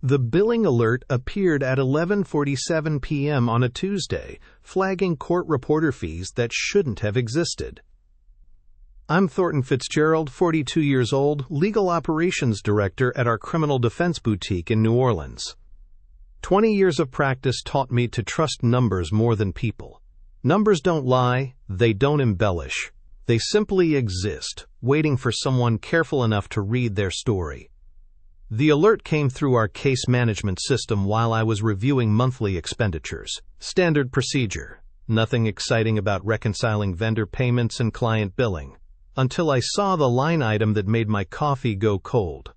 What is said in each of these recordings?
The billing alert appeared at 11:47 p.m. on a Tuesday, flagging court reporter fees that shouldn't have existed. I'm Thornton Fitzgerald, 42 years old, legal operations director at our criminal defense boutique in New Orleans. 20 years of practice taught me to trust numbers more than people. Numbers don't lie, they don't embellish. They simply exist, waiting for someone careful enough to read their story. The alert came through our case management system while I was reviewing monthly expenditures. Standard procedure. Nothing exciting about reconciling vendor payments and client billing. Until I saw the line item that made my coffee go cold.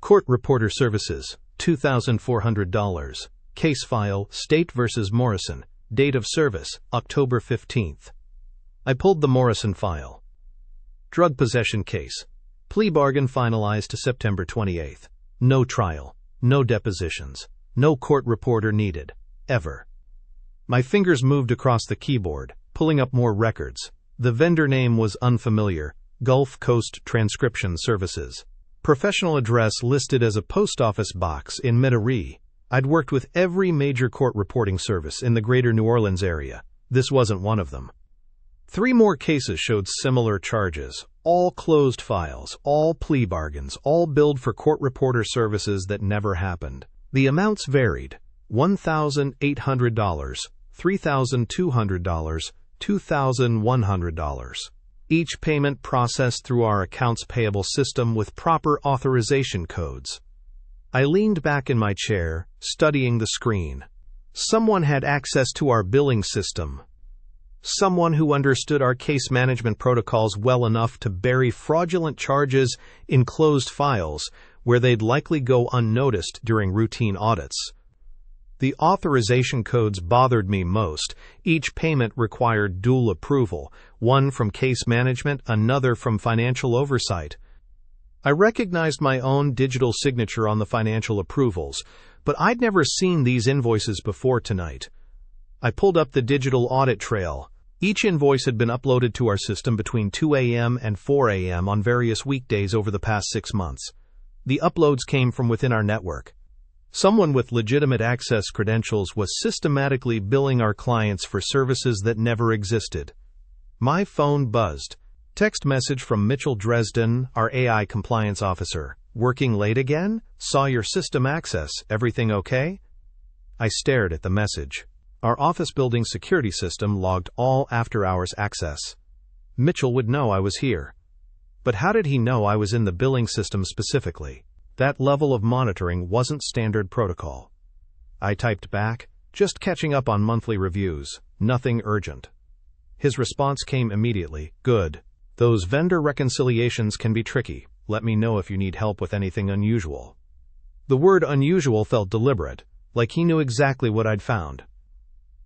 Court reporter services, $2,400. Case file, State v. Morrison. Date of service, October 15th. I pulled the Morrison file. Drug possession case. Plea bargain finalized to September 28th. No trial. No depositions. No court reporter needed. Ever. My fingers moved across the keyboard, pulling up more records. The vendor name was unfamiliar. Gulf Coast Transcription Services. Professional address listed as a post office box in Metairie. I'd worked with every major court reporting service in the greater New Orleans area. This wasn't one of them. 3 more cases showed similar charges. All closed files, all plea bargains, all billed for court reporter services that never happened. The amounts varied. $1,800, $3,200, $2,100. Each payment processed through our accounts payable system with proper authorization codes. I leaned back in my chair, studying the screen. Someone had access to our billing system. Someone who understood our case management protocols well enough to bury fraudulent charges in closed files where they'd likely go unnoticed during routine audits. The authorization codes bothered me most. Each payment required dual approval, one from case management, another from financial oversight. I recognized my own digital signature on the financial approvals, but I'd never seen these invoices before tonight. I pulled up the digital audit trail. Each invoice had been uploaded to our system between 2 a.m. and 4 a.m. on various weekdays over the past 6 months. The uploads came from within our network. Someone with legitimate access credentials was systematically billing our clients for services that never existed. My phone buzzed. Text message from Mitchell Dresden, our AI compliance officer. Working late again? Saw your system access. Everything okay? I stared at the message. Our office building security system logged all after-hours access. Mitchell would know I was here. But how did he know I was in the billing system specifically? That level of monitoring wasn't standard protocol. I typed back, just catching up on monthly reviews, nothing urgent. His response came immediately, good. Those vendor reconciliations can be tricky. Let me know if you need help with anything unusual. The word unusual felt deliberate, like he knew exactly what I'd found.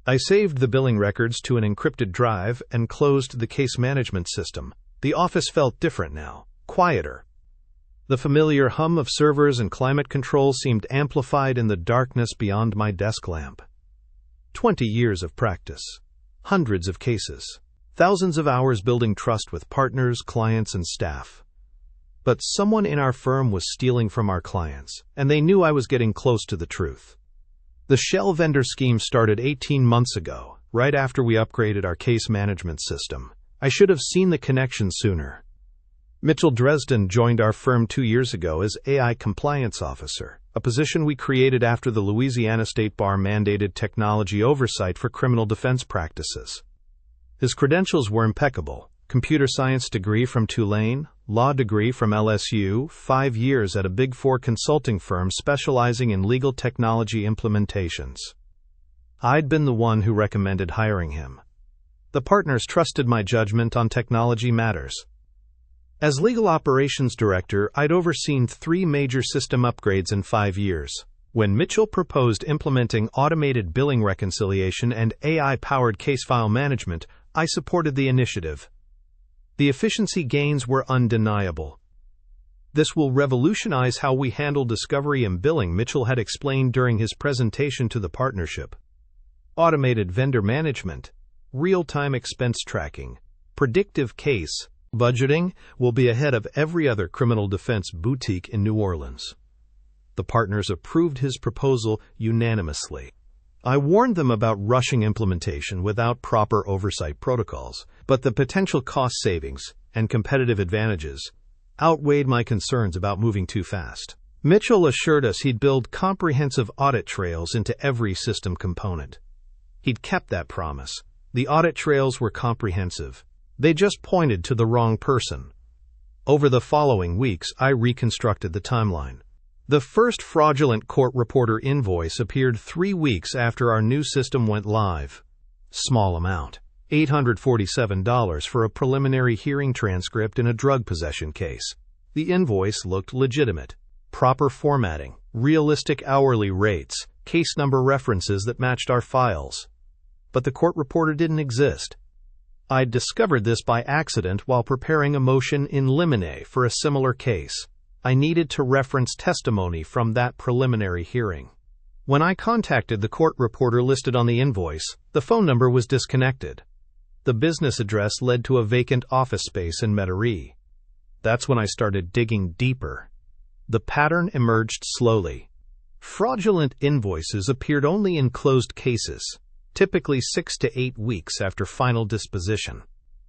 I saved the billing records to an encrypted drive and closed the case management system. The office felt different now, quieter. The familiar hum of servers and climate control seemed amplified in the darkness beyond my desk lamp. 20 years of practice. Hundreds of cases. Thousands of hours building trust with partners, clients, and staff. But someone in our firm was stealing from our clients, and they knew I was getting close to the truth. The shell vendor scheme started 18 months ago, right after we upgraded our case management system. I should have seen the connection sooner. Mitchell Dresden joined our firm 2 years ago as AI compliance officer, a position we created after the Louisiana State Bar mandated technology oversight for criminal defense practices. His credentials were impeccable. Computer science degree from Tulane, law degree from LSU, 5 years at a Big Four consulting firm specializing in legal technology implementations. I'd been the one who recommended hiring him. The partners trusted my judgment on technology matters. As legal operations director, I'd overseen 3 major system upgrades in 5 years. When Mitchell proposed implementing automated billing reconciliation and AI-powered case file management, I supported the initiative. The efficiency gains were undeniable. This will revolutionize how we handle discovery and billing, Mitchell had explained during his presentation to the partnership. Automated vendor management, real-time expense tracking, predictive case budgeting will be ahead of every other criminal defense boutique in New Orleans. The partners approved his proposal unanimously. I warned them about rushing implementation without proper oversight protocols, but the potential cost savings and competitive advantages outweighed my concerns about moving too fast. Mitchell assured us he'd build comprehensive audit trails into every system component. He'd kept that promise. The audit trails were comprehensive. They just pointed to the wrong person. Over the following weeks, I reconstructed the timeline. The first fraudulent court reporter invoice appeared 3 weeks after our new system went live. Small amount, $847 for a preliminary hearing transcript in a drug possession case. The invoice looked legitimate. Proper formatting, realistic hourly rates, case number references that matched our files. But the court reporter didn't exist. I'd discovered this by accident while preparing a motion in limine for a similar case. I needed to reference testimony from that preliminary hearing. When I contacted the court reporter listed on the invoice, the phone number was disconnected. The business address led to a vacant office space in Metairie. That's when I started digging deeper. The pattern emerged slowly. Fraudulent invoices appeared only in closed cases, typically 6 to 8 weeks after final disposition.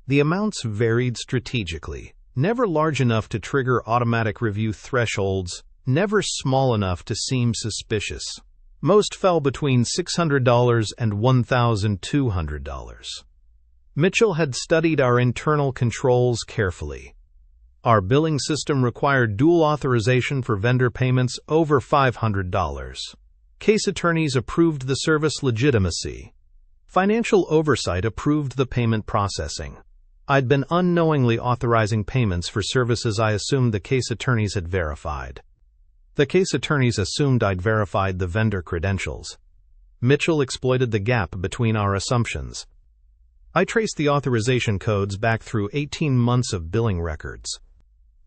The amounts varied strategically, never large enough to trigger automatic review thresholds, never small enough to seem suspicious. Most fell between $600 and $1,200. Mitchell had studied our internal controls carefully. Our billing system required dual authorization for vendor payments over $500. Case attorneys approved the service legitimacy. Financial oversight approved the payment processing. I'd been unknowingly authorizing payments for services I assumed the case attorneys had verified. The case attorneys assumed I'd verified the vendor credentials. Mitchell exploited the gap between our assumptions. I traced the authorization codes back through 18 months of billing records.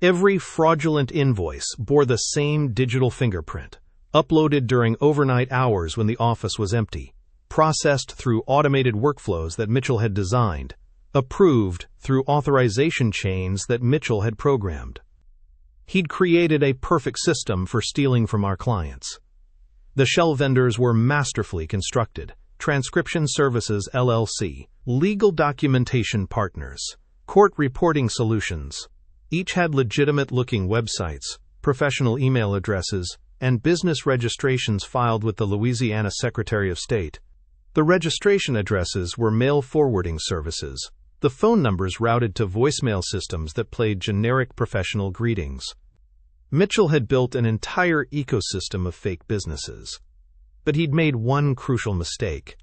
Every fraudulent invoice bore the same digital fingerprint, uploaded during overnight hours when the office was empty, processed through automated workflows that Mitchell had designed, approved through authorization chains that Mitchell had programmed. He'd created a perfect system for stealing from our clients. The shell vendors were masterfully constructed: Transcription Services LLC, Legal Documentation Partners, Court Reporting Solutions. Each had legitimate-looking websites, professional email addresses, and business registrations filed with the Louisiana Secretary of State. The registration addresses were mail forwarding services, the phone numbers routed to voicemail systems that played generic professional greetings. Mitchell had built an entire ecosystem of fake businesses. But he'd made one crucial mistake.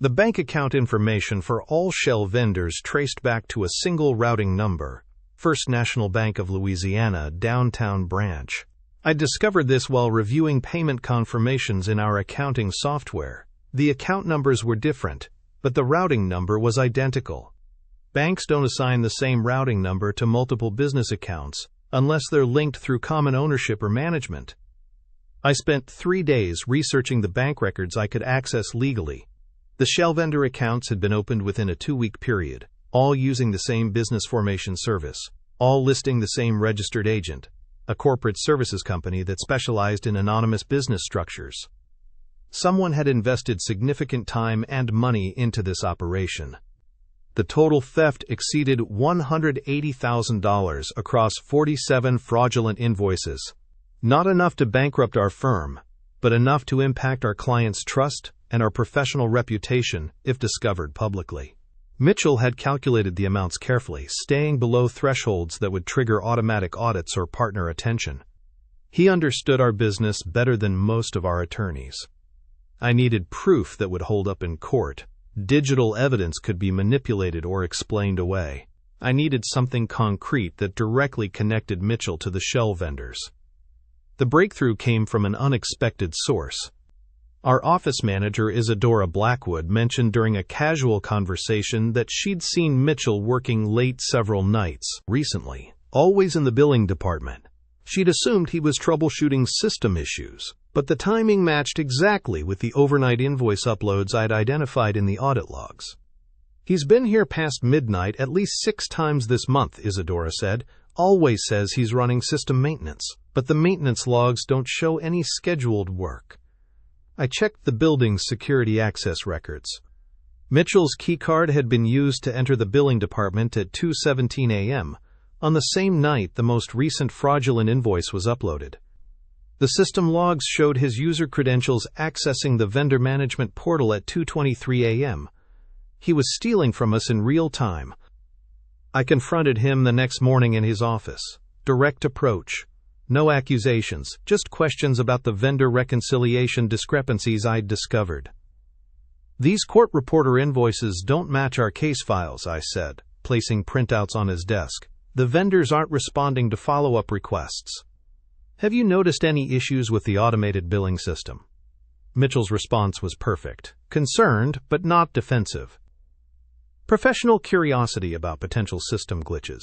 The bank account information for all shell vendors traced back to a single routing number: First National Bank of Louisiana, Downtown Branch. I discovered this while reviewing payment confirmations in our accounting software. The account numbers were different, but the routing number was identical. Banks don't assign the same routing number to multiple business accounts unless they're linked through common ownership or management. I spent 3 days researching the bank records I could access legally. The shell vendor accounts had been opened within a 2-week period, all using the same business formation service, all listing the same registered agent, a corporate services company that specialized in anonymous business structures. Someone had invested significant time and money into this operation. The total theft exceeded $180,000 across 47 fraudulent invoices. Not enough to bankrupt our firm, but enough to impact our clients' trust and our professional reputation if discovered publicly. Mitchell had calculated the amounts carefully, staying below thresholds that would trigger automatic audits or partner attention. He understood our business better than most of our attorneys. I needed proof that would hold up in court. Digital evidence could be manipulated or explained away. I needed something concrete that directly connected Mitchell to the shell vendors. The breakthrough came from an unexpected source. Our office manager, Isadora Blackwood, mentioned during a casual conversation that she'd seen Mitchell working late several nights recently, always in the billing department. She'd assumed he was troubleshooting system issues, but the timing matched exactly with the overnight invoice uploads I'd identified in the audit logs. "He's been here past midnight at least 6 times this month," Isadora said, always says he's running system maintenance, but the maintenance logs don't show any scheduled work. I checked the building's security access records. Mitchell's keycard had been used to enter the billing department at 2:17 a.m., on the same night the most recent fraudulent invoice was uploaded. The system logs showed his user credentials accessing the vendor management portal at 2:23 a.m. He was stealing from us in real time. I confronted him the next morning in his office. Direct approach. No accusations, just questions about the vendor reconciliation discrepancies I'd discovered. "These court reporter invoices don't match our case files," I said, placing printouts on his desk. "The vendors aren't responding to follow-up requests. Have you noticed any issues with the automated billing system?" Mitchell's response was perfect. Concerned, but not defensive. Professional curiosity about potential system glitches.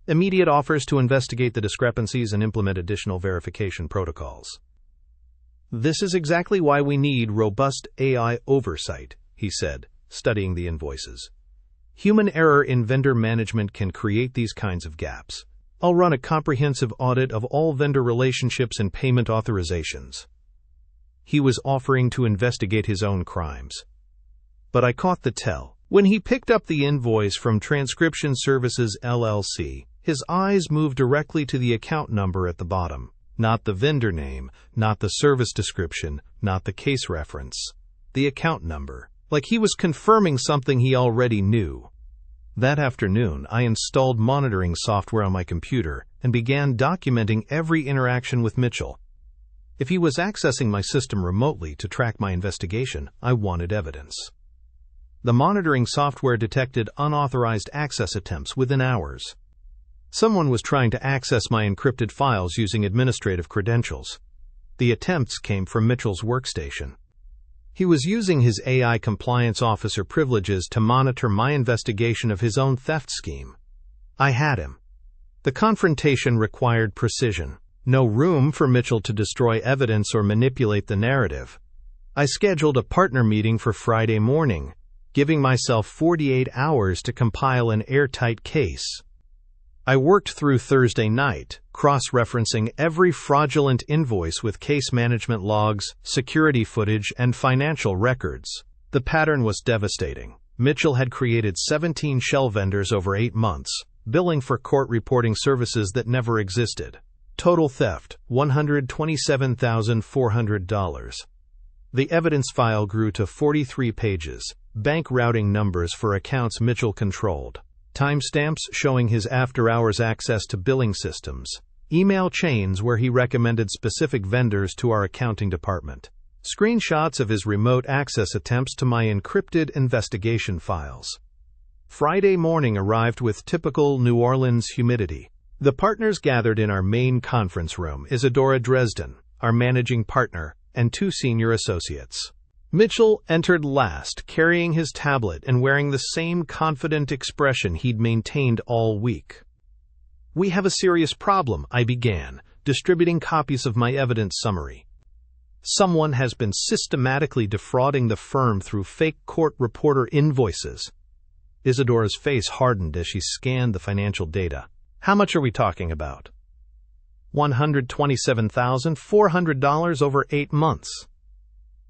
Immediate offers to investigate the discrepancies and implement additional verification protocols. "This is exactly why we need robust AI oversight," he said, studying the invoices. "Human error in vendor management can create these kinds of gaps. I'll run a comprehensive audit of all vendor relationships and payment authorizations." He was offering to investigate his own crimes. But I caught the tell. When he picked up the invoice from Transcription Services LLC, his eyes moved directly to the account number at the bottom. Not the vendor name, not the service description, not the case reference. The account number. Like he was confirming something he already knew. That afternoon, I installed monitoring software on my computer and began documenting every interaction with Mitchell. If he was accessing my system remotely to track my investigation, I wanted evidence. The monitoring software detected unauthorized access attempts within hours. Someone was trying to access my encrypted files using administrative credentials. The attempts came from Mitchell's workstation. He was using his AI compliance officer privileges to monitor my investigation of his own theft scheme. I had him. The confrontation required precision. No room for Mitchell to destroy evidence or manipulate the narrative. I scheduled a partner meeting for Friday morning, giving myself 48 hours to compile an airtight case. I worked through Thursday night, cross-referencing every fraudulent invoice with case management logs, security footage, and financial records. The pattern was devastating. Mitchell had created 17 shell vendors over 8 months, billing for court reporting services that never existed. Total theft, $127,400. The evidence file grew to 43 pages, bank routing numbers for accounts Mitchell controlled. Timestamps showing his after-hours access to billing systems, email chains where he recommended specific vendors to our accounting department, screenshots of his remote access attempts to my encrypted investigation files. Friday morning arrived with typical New Orleans humidity. The partners gathered in our main conference room: Isadora Dresden, our managing partner, and 2 senior associates. Mitchell entered last, carrying his tablet and wearing the same confident expression he'd maintained all week. "We have a serious problem," I began, distributing copies of my evidence summary. "Someone has been systematically defrauding the firm through fake court reporter invoices." Isadora's face hardened as she scanned the financial data. "How much are we talking about?" $127,400 over 8 months.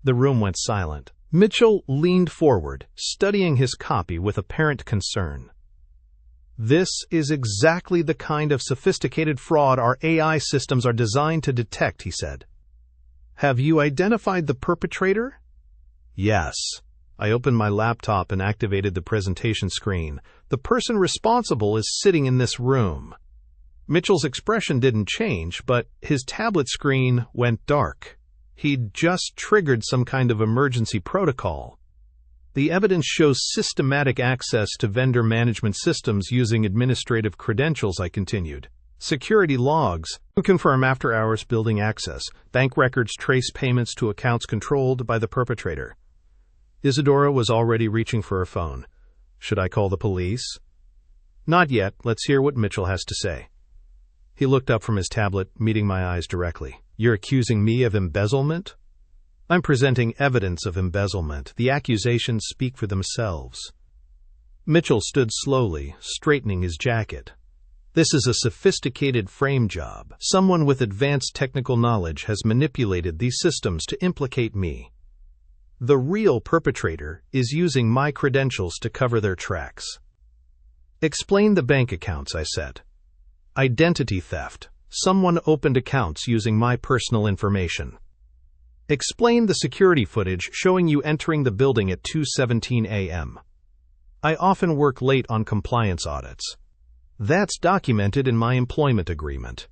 The room went silent. Mitchell leaned forward, studying his copy with apparent concern. "This is exactly the kind of sophisticated fraud our AI systems are designed to detect," he said. "Have you identified the perpetrator?" "Yes." I opened my laptop and activated the presentation screen. "The person responsible is sitting in this room." Mitchell's expression didn't change, but his tablet screen went dark. He'd just triggered some kind of emergency protocol. "The evidence shows systematic access to vendor management systems using administrative credentials," I continued. "Security logs confirm after-hours building access. Bank records trace payments to accounts controlled by the perpetrator." Isadora was already reaching for her phone. "Should I call the police?" "Not yet. Let's hear what Mitchell has to say." He looked up from his tablet, meeting my eyes directly. "You're accusing me of embezzlement?" "I'm presenting evidence of embezzlement. The accusations speak for themselves." Mitchell stood slowly, straightening his jacket. This is a sophisticated frame job. Someone with advanced technical knowledge has manipulated these systems to implicate me. The real perpetrator is using my credentials to cover their tracks. Explain the bank accounts, I said. Identity theft. Someone opened accounts using my personal information. Explain the security footage showing you entering the building at 2:17 a.m. I often work late on compliance audits. That's documented in my employment agreement.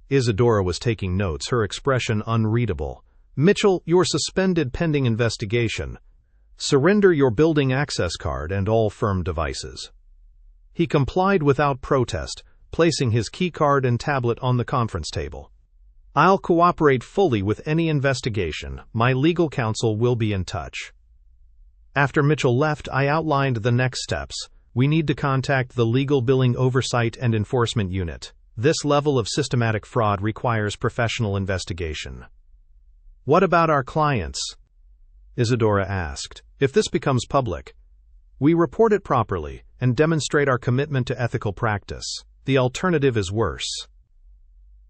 Isadora was taking notes, her expression unreadable. Mitchell, you're suspended pending investigation. Surrender your building access card and all firm devices. He complied without protest, placing his keycard and tablet on the conference table. I'll cooperate fully with any investigation. My legal counsel will be in touch. After Mitchell left, I outlined the next steps. We need to contact the Legal Billing Oversight and Enforcement Unit. This level of systematic fraud requires professional investigation. What about our clients? Isadora asked. If this becomes public, we report it properly and demonstrate our commitment to ethical practice. The alternative is worse.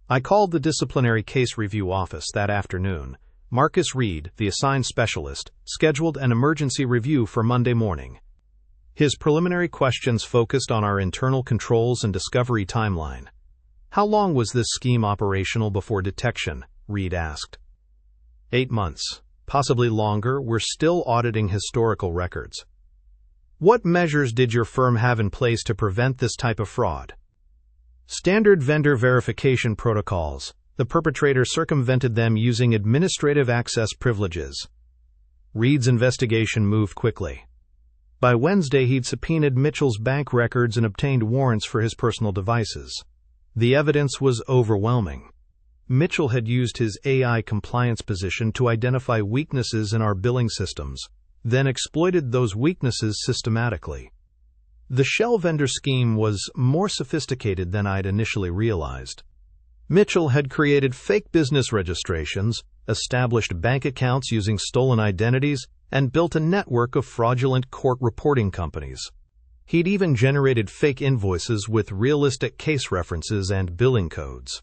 I called the disciplinary case review office that afternoon. Marcus Reed, the assigned specialist, scheduled an emergency review for Monday morning. His preliminary questions focused on our internal controls and discovery timeline. How long was this scheme operational before detection? Reed asked. 8 months. Possibly longer. We're still auditing historical records. What measures did your firm have in place to prevent this type of fraud? Standard vendor verification protocols. The perpetrator circumvented them using administrative access privileges. Reed's investigation moved quickly. By Wednesday, he'd subpoenaed Mitchell's bank records and obtained warrants for his personal devices. The evidence was overwhelming. Mitchell had used his AI compliance position to identify weaknesses in our billing systems, then exploited those weaknesses systematically. The shell vendor scheme was more sophisticated than I'd initially realized. Mitchell had created fake business registrations, established bank accounts using stolen identities, and built a network of fraudulent court reporting companies. He'd even generated fake invoices with realistic case references and billing codes.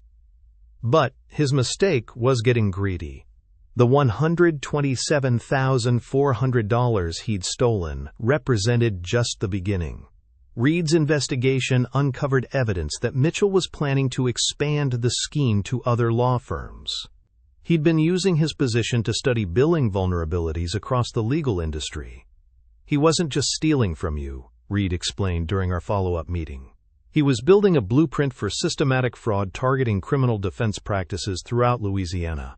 But his mistake was getting greedy. The $127,400 he'd stolen represented just the beginning. Reed's investigation uncovered evidence that Mitchell was planning to expand the scheme to other law firms. He'd been using his position to study billing vulnerabilities across the legal industry. He wasn't just stealing from you, Reed explained during our follow-up meeting. He was building a blueprint for systematic fraud targeting criminal defense practices throughout Louisiana.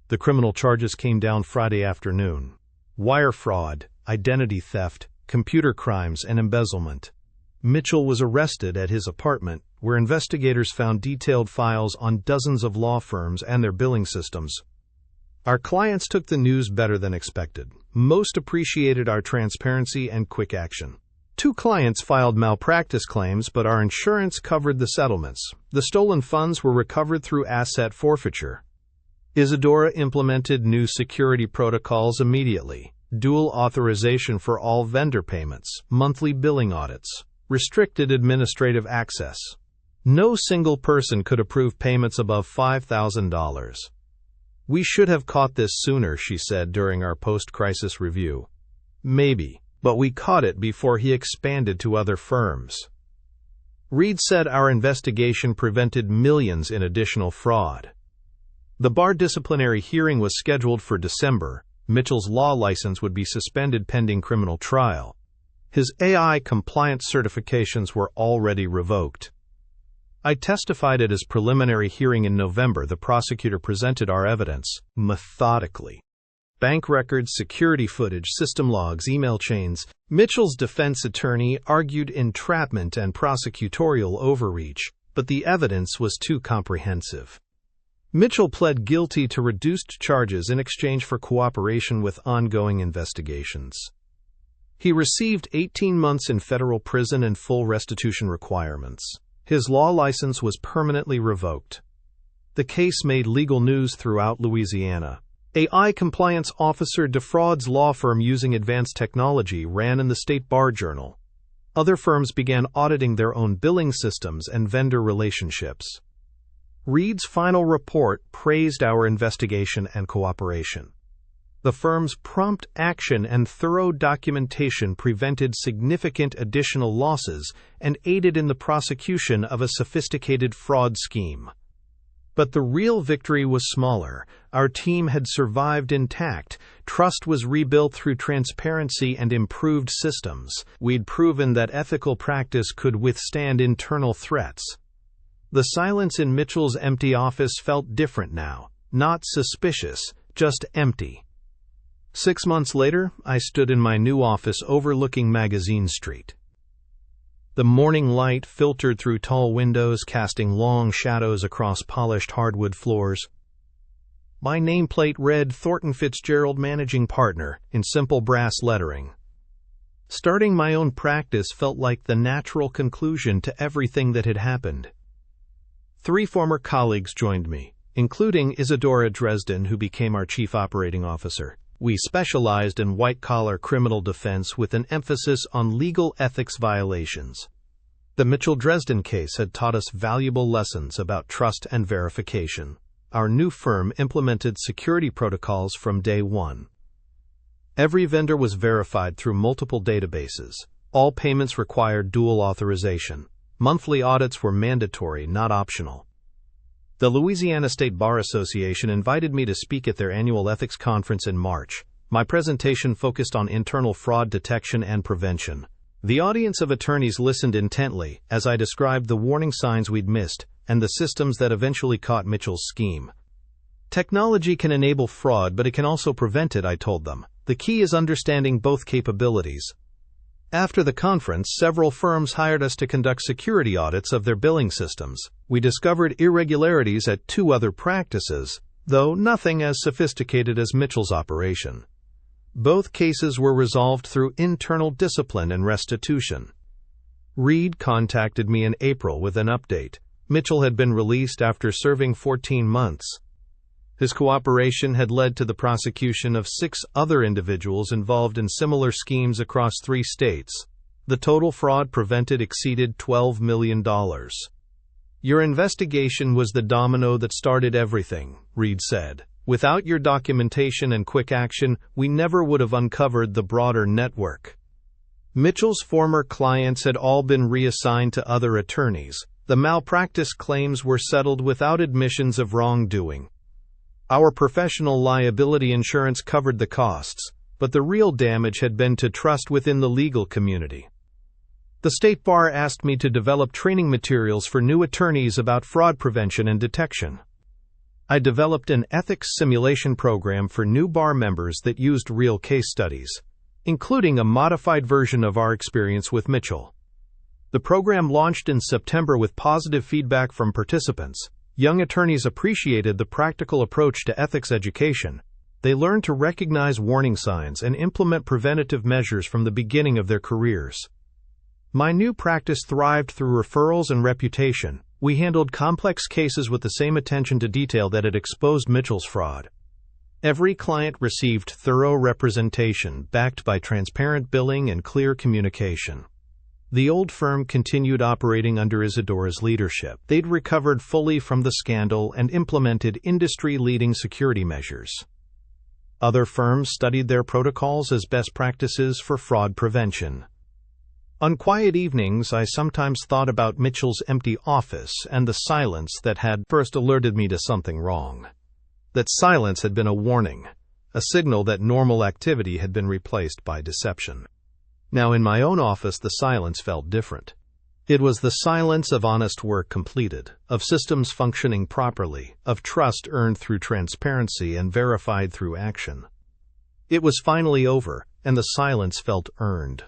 The criminal charges came down Friday afternoon. Wire fraud, identity theft, computer crimes, and embezzlement. Mitchell was arrested at his apartment, where investigators found detailed files on dozens of law firms and their billing systems. Our clients took the news better than expected. Most appreciated our transparency and quick action. 2 clients filed malpractice claims, but our insurance covered the settlements. The stolen funds were recovered through asset forfeiture. Isadora implemented new security protocols immediately. Dual authorization for all vendor payments, monthly billing audits, restricted administrative access. No single person could approve payments above $5,000. We should have caught this sooner, she said during our post-crisis review. Maybe, but we caught it before he expanded to other firms. Reed said our investigation prevented millions in additional fraud. The bar disciplinary hearing was scheduled for December. Mitchell's law license would be suspended pending criminal trial. His AI compliance certifications were already revoked. I testified at his preliminary hearing in November. The prosecutor presented our evidence methodically. Bank records, security footage, system logs, email chains. Mitchell's defense attorney argued entrapment and prosecutorial overreach, but the evidence was too comprehensive. Mitchell pled guilty to reduced charges in exchange for cooperation with ongoing investigations. He received 18 months in federal prison and full restitution requirements. His law license was permanently revoked. The case made legal news throughout Louisiana. AI compliance officer defrauds law firm using advanced technology ran in the State Bar Journal. Other firms began auditing their own billing systems and vendor relationships. Reed's final report praised our investigation and cooperation. The firm's prompt action and thorough documentation prevented significant additional losses and aided in the prosecution of a sophisticated fraud scheme. But the real victory was smaller. Our team had survived intact. Trust was rebuilt through transparency and improved systems. We'd proven that ethical practice could withstand internal threats. The silence in Mitchell's empty office felt different now. Not suspicious, just empty. 6 months later, I stood in my new office overlooking Magazine Street. The morning light filtered through tall windows, casting long shadows across polished hardwood floors. My nameplate read Thornton Fitzgerald, Managing Partner, in simple brass lettering. Starting my own practice felt like the natural conclusion to everything that had happened. 3 former colleagues joined me, including Isadora Dresden, who became our Chief Operating Officer. We specialized in white-collar criminal defense with an emphasis on legal ethics violations. The Mitchell-Dresden case had taught us valuable lessons about trust and verification. Our new firm implemented security protocols from day one. Every vendor was verified through multiple databases. All payments required dual authorization. Monthly audits were mandatory, not optional. The Louisiana State Bar Association invited me to speak at their annual ethics conference in March. My presentation focused on internal fraud detection and prevention. The audience of attorneys listened intently as I described the warning signs we'd missed and the systems that eventually caught Mitchell's scheme. Technology can enable fraud, but it can also prevent it, I told them. The key is understanding both capabilities. After the conference, several firms hired us to conduct security audits of their billing systems. We discovered irregularities at 2 other practices, though nothing as sophisticated as Mitchell's operation. Both cases were resolved through internal discipline and restitution. Reed contacted me in April with an update. Mitchell had been released after serving 14 months. His cooperation had led to the prosecution of 6 other individuals involved in similar schemes across 3 states. The total fraud prevented exceeded $12 million. Your investigation was the domino that started everything, Reed said. Without your documentation and quick action, we never would have uncovered the broader network. Mitchell's former clients had all been reassigned to other attorneys. The malpractice claims were settled without admissions of wrongdoing. Our professional liability insurance covered the costs, but the real damage had been to trust within the legal community. The State Bar asked me to develop training materials for new attorneys about fraud prevention and detection. I developed an ethics simulation program for new bar members that used real case studies, including a modified version of our experience with Mitchell. The program launched in September with positive feedback from participants. Young attorneys appreciated the practical approach to ethics education. They learned to recognize warning signs and implement preventative measures from the beginning of their careers. My new practice thrived through referrals and reputation. We handled complex cases with the same attention to detail that had exposed Mitchell's fraud. Every client received thorough representation, backed by transparent billing and clear communication. The old firm continued operating under Isadora's leadership. They'd recovered fully from the scandal and implemented industry-leading security measures. Other firms studied their protocols as best practices for fraud prevention. On quiet evenings, I sometimes thought about Mitchell's empty office and the silence that had first alerted me to something wrong. That silence had been a warning, a signal that normal activity had been replaced by deception. Now in my own office, the silence felt different. It was the silence of honest work completed, of systems functioning properly, of trust earned through transparency and verified through action. It was finally over, and the silence felt earned.